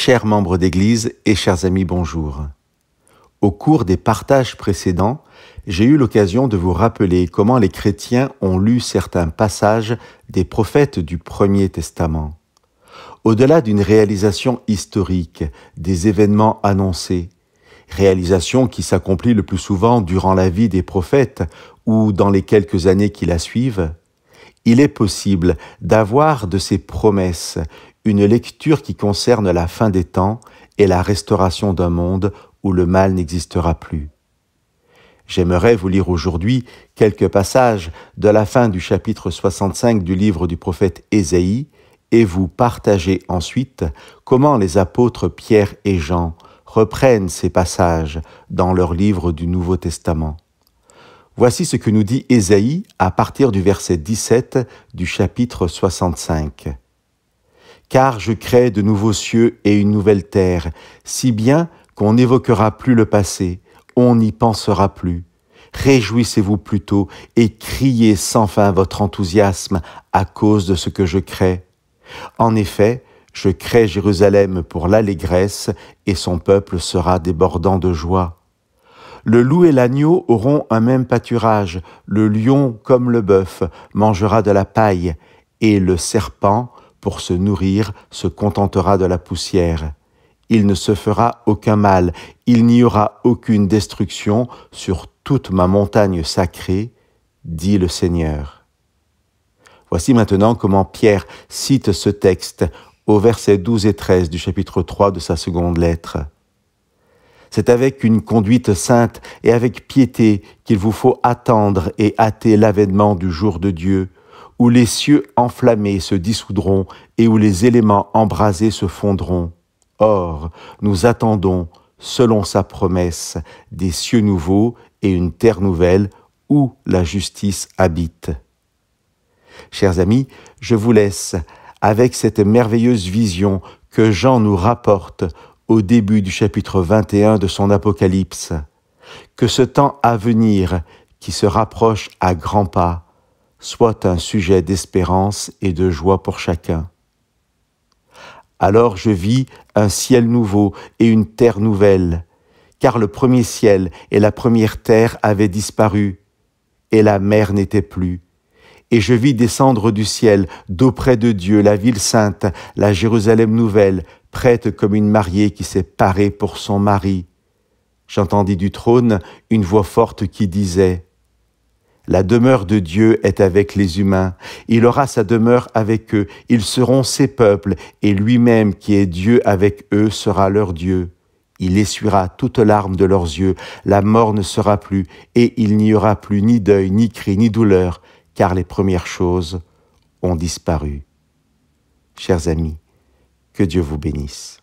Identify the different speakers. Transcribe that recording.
Speaker 1: Chers membres d'Église et chers amis, bonjour. Au cours des partages précédents, j'ai eu l'occasion de vous rappeler comment les chrétiens ont lu certains passages des prophètes du Premier Testament. Au-delà d'une réalisation historique, des événements annoncés, réalisation qui s'accomplit le plus souvent durant la vie des prophètes ou dans les quelques années qui la suivent, il est possible d'avoir de ces promesses une lecture qui concerne la fin des temps et la restauration d'un monde où le mal n'existera plus. J'aimerais vous lire aujourd'hui quelques passages de la fin du chapitre 65 du livre du prophète Ésaïe et vous partager ensuite comment les apôtres Pierre et Jean reprennent ces passages dans leur livre du Nouveau Testament. Voici ce que nous dit Ésaïe à partir du verset 17 du chapitre 65. « Car je crée de nouveaux cieux et une nouvelle terre, si bien qu'on n'évoquera plus le passé, on n'y pensera plus. Réjouissez-vous plutôt et criez sans fin votre enthousiasme à cause de ce que je crée. En effet, je crée Jérusalem pour l'allégresse et son peuple sera débordant de joie. Le loup et l'agneau auront un même pâturage, le lion comme le bœuf mangera de la paille et le serpent, pour se nourrir, se contentera de la poussière. Il ne se fera aucun mal, il n'y aura aucune destruction sur toute ma montagne sacrée, dit le Seigneur. » Voici maintenant comment Pierre cite ce texte au verset 12 et 13 du chapitre 3 de sa seconde lettre. C'est avec une conduite sainte et avec piété qu'il vous faut attendre et hâter l'avènement du jour de Dieu, où les cieux enflammés se dissoudront et où les éléments embrasés se fondront. Or, nous attendons, selon sa promesse, des cieux nouveaux et une terre nouvelle où la justice habite. Chers amis, je vous laisse avec cette merveilleuse vision que Jean nous rapporte au début du chapitre 21 de son Apocalypse. Que ce temps à venir, qui se rapproche à grands pas, soit un sujet d'espérance et de joie pour chacun. Alors je vis un ciel nouveau et une terre nouvelle, car le premier ciel et la première terre avaient disparu, et la mer n'était plus. Et je vis descendre du ciel, d'auprès de Dieu, la ville sainte, la Jérusalem nouvelle, prête comme une mariée qui s'est parée pour son mari. J'entendis du trône une voix forte qui disait « La demeure de Dieu est avec les humains. Il aura sa demeure avec eux. Ils seront ses peuples, et lui-même qui est Dieu avec eux sera leur Dieu. Il essuiera toute larme de leurs yeux. La mort ne sera plus, et il n'y aura plus ni deuil, ni cri, ni douleur, car les premières choses ont disparu. » Chers amis, que Dieu vous bénisse.